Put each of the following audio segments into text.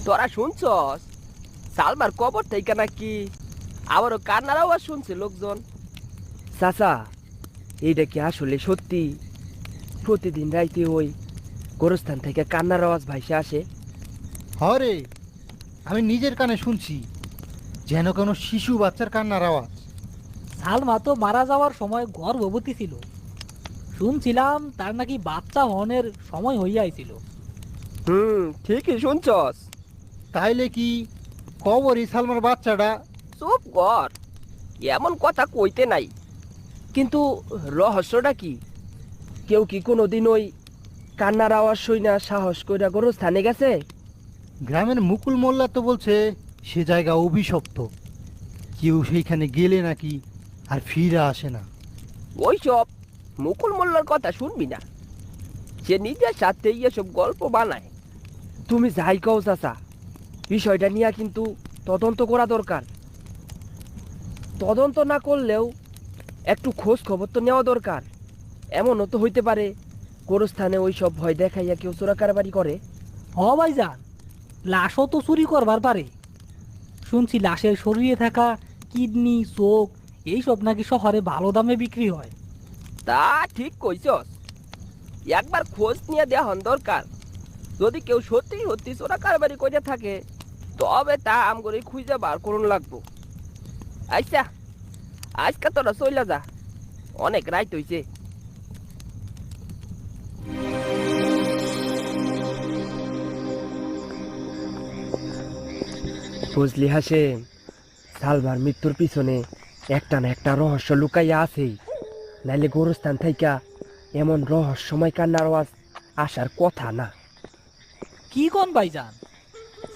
তোরা শুনছস সালমার কবর থেকে নাকি আবারও কান্নার আওয়াজ শুনছে লোকজন। চাচা, এইটা কি আসলে সত্যি? প্রতিদিন রাইতে ওই গোরস্থান থেকে কান্নার আওয়াজ ভাইসে আসে। হরে, আমি নিজের কানে শুনছি, যেন কোনো শিশু বাচ্চার কান্নার আওয়াজ। সালমা তো মারা যাওয়ার সময় গর্ভবতী ছিল। শুনছিলাম তার নাকি বাচ্চা হনের সময় হইয়াছিল। ঠিকই শুনছস। তাইলে কি কবরই সালমার বাচ্চাটা? চুপ কর, এমন কথা কইতে নাই। কিন্তু রহস্যটা কি? কেউ কি কোনোদিন ওই কান্নার আওয়াজ শুই না সাহস কইরা গোরস্থানে গেছে? গ্রামের মুকুল মোল্লা তো বলছে সে জায়গা অভিশপ্ত, কেউ সেইখানে গেলে নাকি আর ফিরে আসে না। ওইসব মুকুল মোল্লার কথা শুনবি না, সে নিজের সাথে এসব গল্প বানায়। তুমি যাই কও চাচা, বিষয়টা নিয়ে কিন্তু তদন্ত করা দরকার। তদন্ত না করলেও একটু খোঁজ খবর তো নেওয়া দরকার। এমনও তো হইতে পারে গোরস্থানে ওই সব ভয় দেখাইয়া কেউ চোরাকারবারি করে। হ ভাইজান, লাশও তো চুরি করবার পারে। শুনছি লাশের শরীরে থাকা কিডনি, চোখ এইসব নাকি শহরে ভালো দামে বিক্রি হয়। তা ঠিক কইছস, একবার খোঁজ নিয়ে দেওয়া দরকার। যদি কেউ সত্যি সত্যি চোরাকারবারি করে থাকে তবে তা আম করে খুঁজে বার করুন লাগবো। আচ্ছা, আজকে তোরা চইলা যা, অনেক রাইত হইছে। বুঝলি হাসেম, সালমার মৃত্যুর পিছনে একটা না একটা রহস্য লুকাইয়া আছেই। নাইলে গোরস্থান থাইকা এমন রহস্যময় কান্নার আওয়াজ আসার কথা না। কি কোন ভাইজান?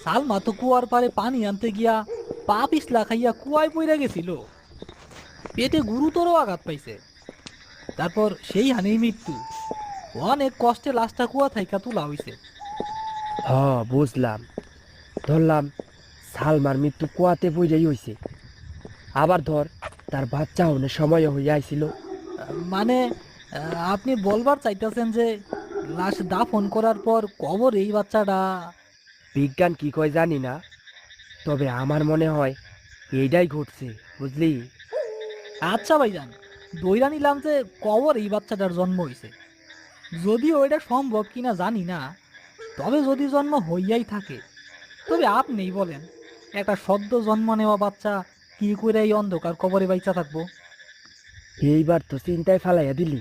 সালমা তো কুয়ার পারে পানি আনতে গিয়া পা পিছলা খাইয়া কুয়ায় পইরা গেছিল। পেটে গুরুতর আঘাত পাইছে। তারপর সেই হানেই মৃত্যু। অনেক কষ্টে লাশটা কুয়া থাইকা তোলা হইছে। হ, বুঝলাম। ধরলাম সালমার মৃত্যু কুয়াতে বইরাই হইছে। আবার ধর তার বাচ্চা হনের সময় হইয়া আইছিল। মানে আপনি বলবার চাইতেছেন যে লাশ দাফন করার পর কবর এই বাচ্চাটা? বিজ্ঞান কি কয় জানি না, তবে আমার মনে হয় এইটাই ঘটছে, বুঝলি। আচ্ছা ভাইজান, দইরা নিলাম যে কবর এই বাচ্চাটার জন্ম হইছে। যদিও এটা সম্ভব কিনা জানি না, তবে যদি জন্ম হইয়াই থাকে তবে আপনিই বলেন, একটা সদ্য জন্ম নেওয়া বাচ্চা কি করে এই অন্ধকার কবরে বাইচা থাকবো? এইবার তো চিন্তায় ফেলাইয়া দিলি।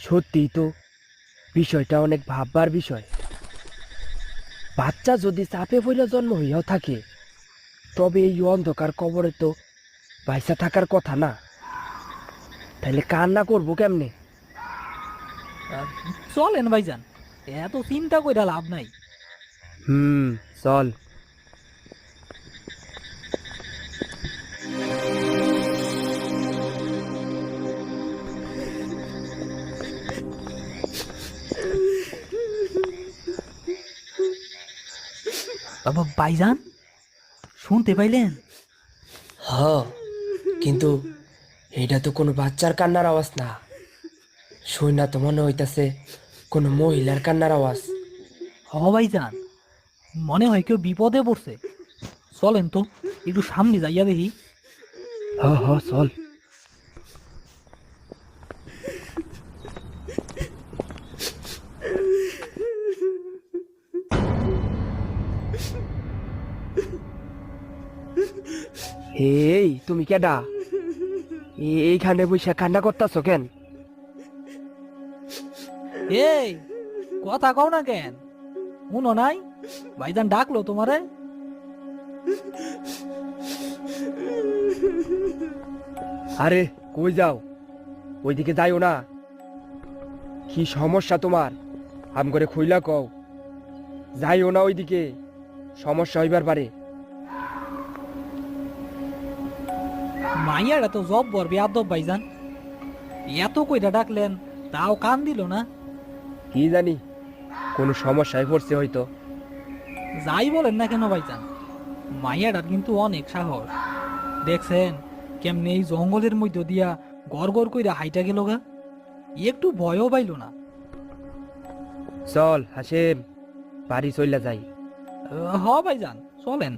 সত্যিই তো বিষয়টা অনেক ভাববার বিষয়। বাচ্চা যদি চাপে পড়ে জন্ম হইয়াও থাকে তবে এই অন্ধকার কবরে তো বাইসা থাকার কথা না। তাইলে কান্না করবো কেমনে? আহ, চলেন ভাইজান, এত চিন্তা কইরা লাভ নাই। চল। বাবা ভাইজান, শুনতে পাইলেন? হ, কিন্তু এটা তো কোনো বাচ্চার কান্নার আওয়াজ না। শুই না তো মনে হইতাছে কোনো মহিলার কান্নার আওয়াজ। হ ভাইজান, মনে হয় কেউ বিপদে পড়ছে। চলেন তো একটু সামনে যাইয়া দেখি। হ হ, চল। এই তুমি কেডা? এইখানে বসে কান্না করতেছ কেন? এই, কথা কও না কেন? শুনো নাই ভাইজান ডাকলো তোমারে? আরে কই যাও? ওইদিকে যাইও না। কি সমস্যা তোমার? হাম করে খুইলা কও। যাইও না ওইদিকে, সমস্যা হইবার পারে। মাইয়ারা তো জব্বর বেয়াদব ভাইজান। এত কইরা ডাকলেন তাও কান দিল না। কি জানি, কোনো সমস্যায় পড়ছে হয়তো। যাই বলেন না কেন ভাইজান, মাইয়াটার কিন্তু অনেক সাহস। দেখছেন কেমনে এই জঙ্গলের মধ্যে দিয়া গড় গড় কইরা হাইটা গেল গা, একটু ভয়ও পাইল না। চল হাসেম, বাড়ি চইলা যাই। হ ভাইজান, চলেন।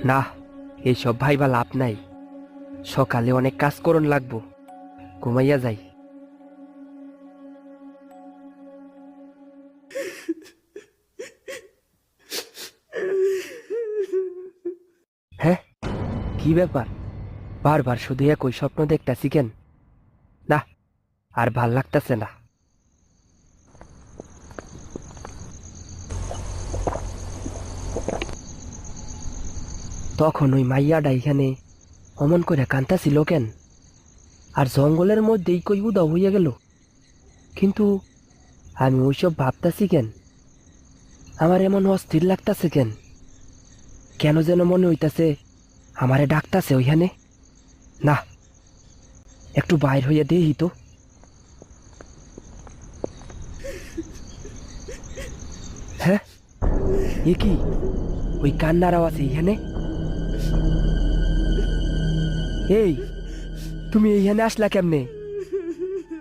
না, এইসব ভাইবা লাভ নাই। সকালে অনেক কাজ করন লাগবো, ঘুমাইয়া যাই। হ্যাঁ, কি ব্যাপার? বারবার শুধু একই স্বপ্ন দেখতাছি কেন? না, আর ভাল লাগতাছে না। তখন ওই মাইয়াটা এখানে অমন করে কান্তাছিল কেন? আর জঙ্গলের মধ্যেই কই উদাও হইয়া গেল। কিন্তু আমি ওইসব ভাবতাছি কেন? আমার এমন অস্থির লাগতাছে কেন? কেন যেন মনে হইতাছে আমারে ডাকতাছে ওইখানে। না, একটু বাইর হইয়া দেহি তো। হ্যাঁ, এ কি? ওই কান্নার আওয়াজ এইখানে? এই, তুমি এইখানে আসলা কেমনে?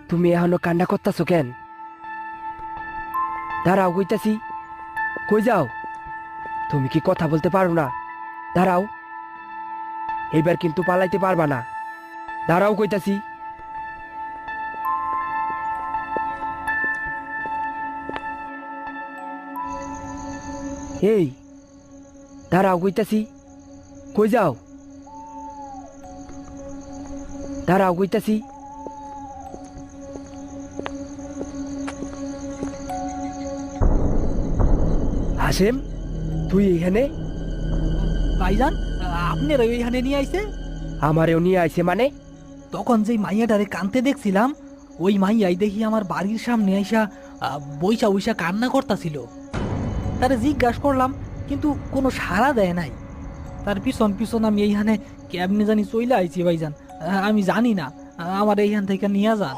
তুমি এখনো কান্না করতাছো কেন? দাঁড়াও, কইতাছি। কই যাও? তুমি কি কথা বলতে পারো না? দাঁড়াও, এইবার কিন্তু পালাইতে পারবা না। দাঁড়াও কইতাছি। এই, দাঁড়াও কইতাছি। কই যাও? দাঁড়াও কইতাছি। হাসেম, তুই এখানে? ভাইজান, আপনার ওইখানে নিয়ে আইছে? আমারেও নিয়ে আইছে মানে? তখন যেই মাইয়াটারে কানতে দেখছিলাম, ওই মাইয়াই দেখি আমার বাড়ির সামনে আইসা বইসা বইসা কান্না করতাছিল। তারে জিজ্ঞাসা করলাম, কিন্তু কোনো সাড়া দেয় নাই। তার পিছন পিছন আমি এইখানে কেমনে জানি চইলা আইছি ভাইজান। আমি জানি না, আমার এইখান থেকে নিয়ে যান।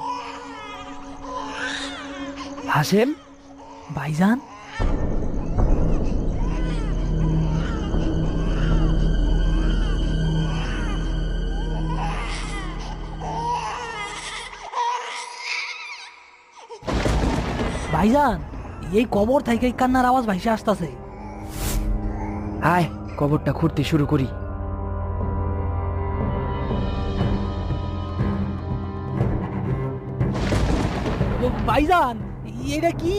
হাসেম, ভাইজান, ভাইজান, এই কবর থেকে কান্নার আওয়াজ ভাইসা আসতেছে। আয় কবরটা খুঁড়তে শুরু করি। ভাইজান, এটা কি?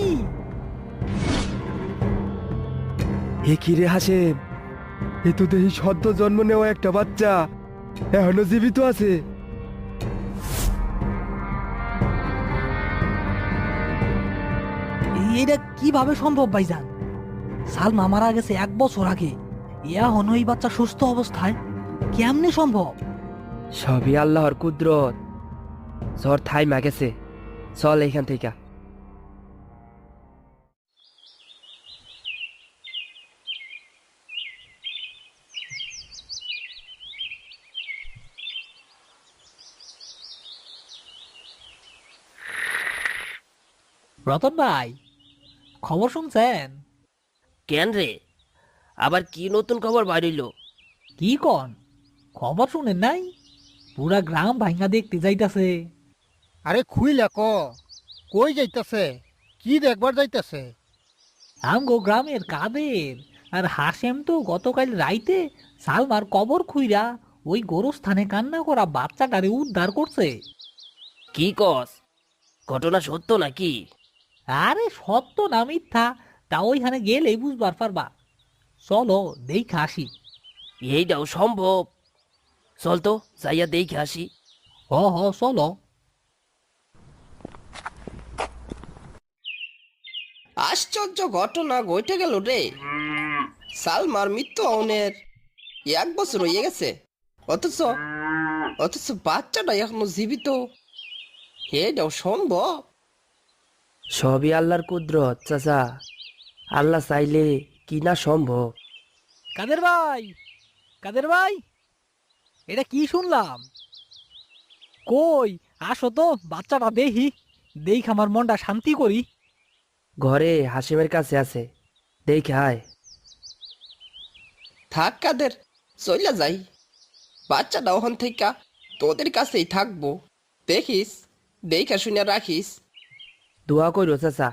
হে কি রে হাসেম? এ তো দেখি সদ্য জন্ম নেওয়া একটা বাচ্চা এখনো জীবিত আছে। এটা কিভাবে সম্ভব ভাইজান? সালমা মারা গেছে 1 বছর আগে, এখন ওই বাচ্চা সুস্থ অবস্থায়, কেমনে সম্ভব? সবই আল্লাহর কুদরত। জ্বর থাইমা গেছে, চল এইখান থেকে। রতন ভাই, খবর শুনছেন? কেন রে, আবার কি নতুন খবর বাইরিল? কি কন, খবর শুনেন নাই? পুরা গ্রাম ভাঙ্গা দেখতে যাইতাছে। আরে খুইলা ক, কই যাইতাছে? কি দেখবার যাইতাছে? আমগো গ্রামের কাদের আর হাসেম তো গতকাল রাইতে সালমার কবর খুইরা ওই গোরস্থানে কান্না করা বাচ্চাটারে উদ্ধার করছে। কি কস? ঘটনা সত্য নাকি? আরে সত্য না মিথ্যা তা ওইখানে গেলেই বুঝবার পারবা। চলো দেখে আসি। এইটাও সম্ভব? চল তো যাইয়া দেখে আসি। হ হ চলো। আশ্চর্য ঘটনা ঘটে গেল রে। সালমার মৃত্যু অনের 1 বছর হয়ে গেছে, অথচ অথচ বাচ্চাটা এখনো জীবিত। এটাও সম্ভব? সবই আল্লাহর কুদরত চাচা। আল্লাহ চাইলে কি না সম্ভব। কাদের ভাই, কাদের ভাই, এটা কি শুনলাম? কই আসো তো, বাচ্চাটা দেখি, দেখ আমার মনটা শান্তি করি। ঘরে হাসিমের কাছে আছে, দেখে আয়। থাক কাদের, চইলা যাই। বাচ্চাটা ওখান থেকে তোদের কাছেই থাকবো। দেখিস, দেখা শুনে রাখিস। দোয়া কইরো চাচা।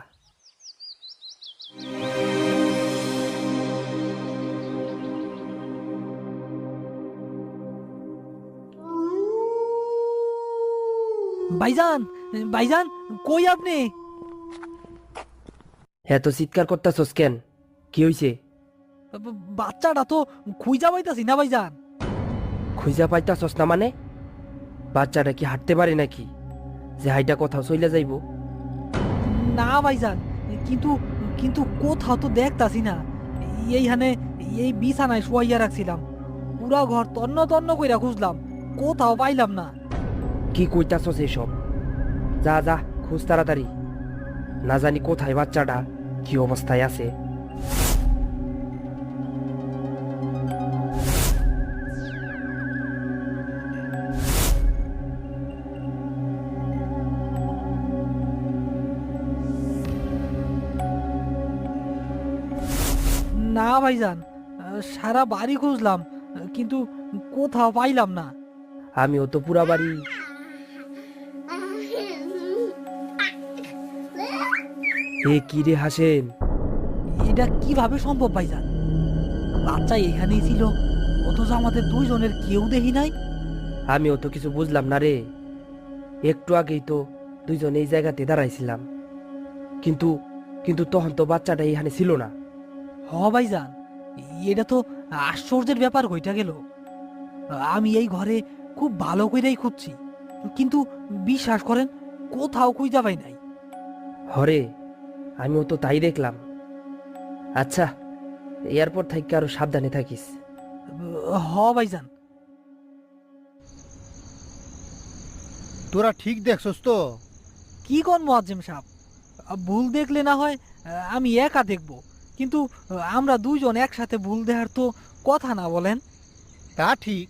ভাইজান, ভাইজান, কই আপনি? এত চিৎকার করতেছস কেন? কি হইছে? বাচ্চাটা তো খুঁজা পাইতাছি না ভাইজান। খুঁজা পাইতাছস না মানে? বাচ্চাটা কি হাঁটতে পারে নাকি যে হাইটা কোথাও চইলা যাইব? না ভাইজান, কিন্তু কিন্তু কোথাও তো দেখতাছি না। এইখানে এই বিছানায় শুয়াইয়া রাখছিলাম, পুরা ঘর তন্ন তন্ন কইরা খুঁজলাম, কোথাও পাইলাম না। কি কইতাছস এসব? যা যা, খুঁজ তাড়াতাড়ি। না জানি কোথায় বাচ্চাটা, কি অবস্থায় আছে। না ভাইজান, সারা বাড়ি খুঁজলাম, কিন্তু কোথাও পাইলাম না। আমিও তো পুরা বাড়ি। এ কি রে হাসেম? এটা কিভাবে সম্ভব ভাইজান? বাচ্চা এখানেই ছিল, অথচ আমাদের দুইজনের কেউ দেখি নাই। আমিও তো কিছু বুঝলাম না রে। একটু আগেই তো দুইজন এই জায়গাতে দাঁড়াইছিলাম, কিন্তু কিন্তু তখন তো বাচ্চাটা এখানে ছিল না। হ ভাইজান, এটা তো আশ্চর্যের ব্যাপার হইটা গেল। আমি এই ঘরে খুব ভালো কইরাই খুঁজছি, কিন্তু বিশ্বাস করেন কোথাও খুঁজা পাই নাই। হরে, আমিও তো তাই দেখলাম। আচ্ছা, এয়ারপোর্ট থেকে আরো সাবধানে থাকিস। হ ভাইজান। তোরা ঠিক দেখছস তো? কি কোন মুয়াজ্জেম সাহেব, ভুল দেখলে না হয় আমি একা দেখব, কিন্তু আমরা দুইজন একসাথে ভুল দেখার তো কথা না, বলেন? তা ঠিক,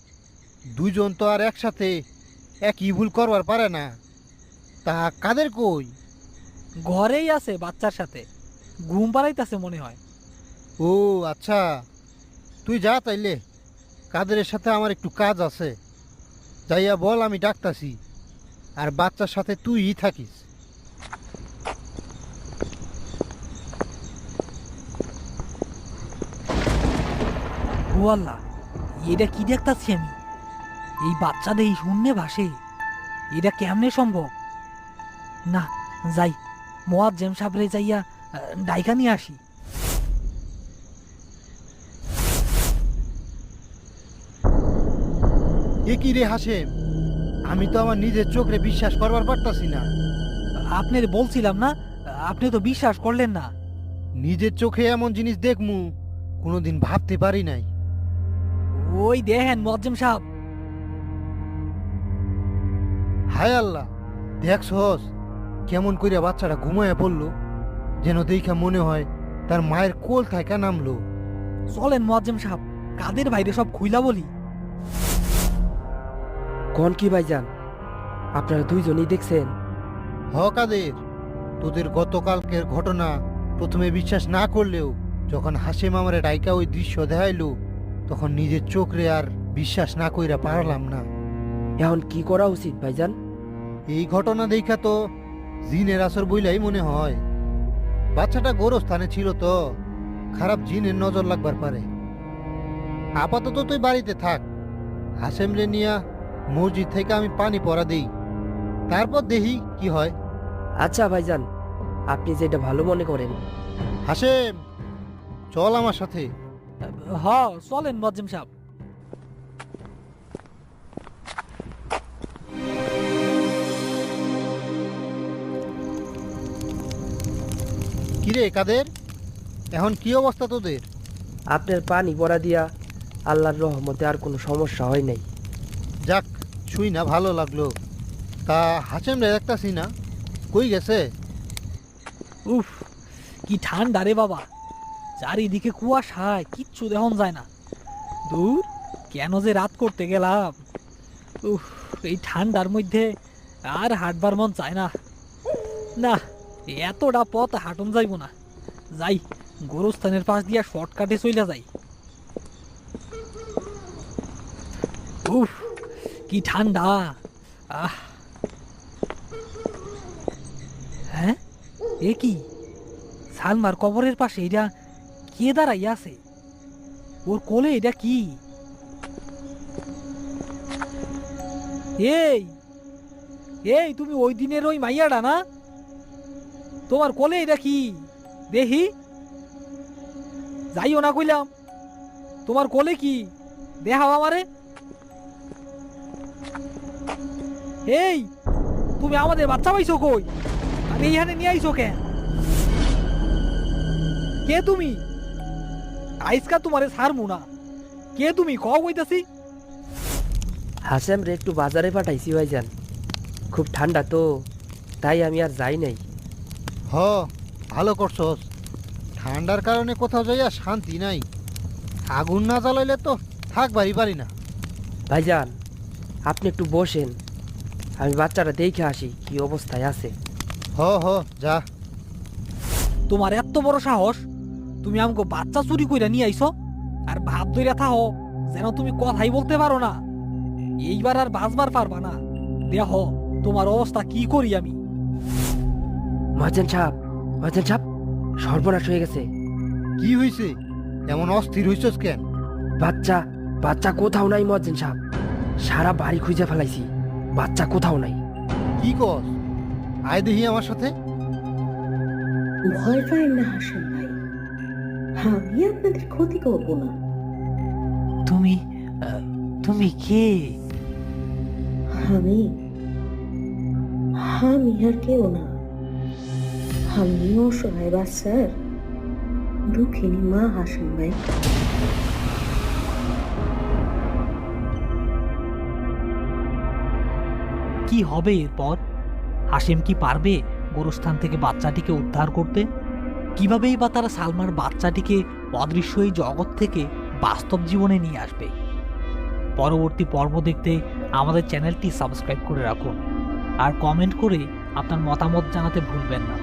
দুইজন তো আর একসাথে একই ভুল করবার পারে না। তা কাদের কই? ঘরেই আছে বাচ্চার সাথে, ঘুম পাড়াইতেছে মনে হয়। ও আচ্ছা, তুই যা তাইলে, কাদের সাথে আমার একটু কাজ আছে। যাইয়া বল আমি ডাকতাছি, আর বাচ্চার সাথে তুইই থাকিস। ও আল্লাহ, এটা কি দেখতাছি আমি? এই বাচ্চাদের এই শূন্যে ভাসে, এটা কেমনে সম্ভব? না, যাই, মুয়াজ্জেম সাহেবরে যাইয়া ডাইকা নিয়ে আসি। এ কি রে হাসেম, আমি তো আমার নিজের চোখে বিশ্বাস করবার পারতাছি না। আপনার বলছিলাম না, আপনি তো বিশ্বাস করলেন না। নিজের চোখে এমন জিনিস দেখমু কোনোদিন ভাবতে পারি নাই। ওই দেখেন মুয়াজ্জেম সাহেব। হায় আল্লাহ, দেখছস কেমন কইরা বাচ্চাটা ঘুমায়া পড়লো, যেন দেখা মনে হয় তার মায়ের কোল থাকা নামলো। চলেন মুয়াজ্জেম সাহেব, কাদের বাইরে সব খুইলা বলি। কোন কি ভাইজান, আপনারা দুইজনই দেখছেন? হ কাদের, তোদের গতকালকের ঘটনা প্রথমে বিশ্বাস না করলেও যখন হাসিম আমারে ডাইকা ওই দৃশ্য দেখাইলো, তখন নিজের চোখরে আর বিশ্বাস না কইরা পারলাম না। এখন কি করা উচিত ভাইজান? এই ঘটনা দেখা তো জিনের আসর বইলাই মনে হয়। বাচ্চাটা গোরস্থানে ছিল তো, খারাপ জিনের নজর লাগবার পারে। আপাতত তুই বাড়িতে থাক, হাসেমরে নিয়া মসজিদ থেকে আমি পানি পরা দেই, তারপর দেখি কি হয়। আচ্ছা ভাইজান, আপনি যেটা ভালো মনে করেন। হাসেম, চল আমার সাথে। হ, চলেন মুয়াজ্জেম সাহেব। কিরে কাদের, এখন কি অবস্থা তোদের? আপনার পানি পড়া দিয়া আল্লাহর রহমতে আর কোনো সমস্যা হয় নাই। যাক, শুই না ভালো লাগলো। তা হাসেম রে দেখতাছি না, কই গেছে? উফ, কি ঠান্ডা রে বাবা, চারিদিকে কুয়াশায় কিচ্ছু দেখন যায় না। দূর, কেন যে রাত করতে গেলাম। উফ। এই ঠান্ডার মধ্যে আর হাঁটবার মন চায় না। না, এতটা পথ হাঁটন যাইব না। যাই, গোরস্থানের পাশ দিয়া শর্টকাটে চইলা যাই। উফ, কি ঠান্ডা! আহ, হ্যাঁ, এ কি? সালমার কবরের পাশে এটা কে দাঁড়াইয়া আছে? ওর কোলে এটা কি? এই এই, তুমি ওই দিনের ওই মাইয়াটা না? তোমার কোলে এটা কি দেখি? যাইও না কইলাম। তোমার কোলে কি দেখাও আমারে। এই, তুমি আমাদের বাচ্চা পাইছো কই? আর এইখানে নিয়ে আইছো কেন? কে তুমি? আইসকা তোমারে ছাড়মু না। কে তুমি কও কইতাছি? হাসেম রে একটু বাজারে পাঠাইছি ভাইজান, খুব ঠান্ডা তো, তাই আমি আর যাই নাই। হ, ভালো করছস। ঠান্ডার কারণে কোথাও যাইয়া শান্তি নাই। আগুন না জ্বালাইলে তো থাকবারই পারি না। ভাইজান, আপনি একটু বসেন, আমি বাচ্চাটা দেখে আসি কি অবস্থায় আছে। হ হ, যা। তোমার এত বড় সাহস, তুমি আমাকে বাচ্চা চুরি কইরা নিয়ে আইছো আর ভাব ধইরা থাকো যেন তুমি কথাই বলতে পারো না। এইবার আর বাঁচবার পারবা না। দেহ তোমার অবস্থা কি করি আমি। মহাজন সাহেব, সর্বনাশ হয়ে গেছে। কি হইছে? এমন অস্থির হইছস কেন? বাচ্চা কোথাও নাই মহাজন সাহেব, সারা বাড়ি খুঁজে ফেলাইছি, বাচ্চা কোথাও নাই। কি কস? আয় দেখি আমার সাথে। ভয় পায় না হাসেম ভাই, আমি আপনাদের ক্ষতি করব না। তুমি তুমি কে? আমি আমি আর কেউ না, আমি অসহায় বাচ্চার দুঃখিনী মা হাসেম ভাই। কি হবে এরপর? হাসেম কি পারবে গোরস্থান থেকে বাচ্চাটিকে উদ্ধার করতে? কিভাবেই বা তারা সালমার বাচ্চাটিকে অদৃশ্য এই জগৎ থেকে বাস্তব জীবনে নিয়ে আসবে? পরবর্তী পর্ব দেখতে আমাদের চ্যানেলটি সাবস্ক্রাইব করে রাখুন আর কমেন্ট করে আপনার মতামত জানাতে ভুলবেন না।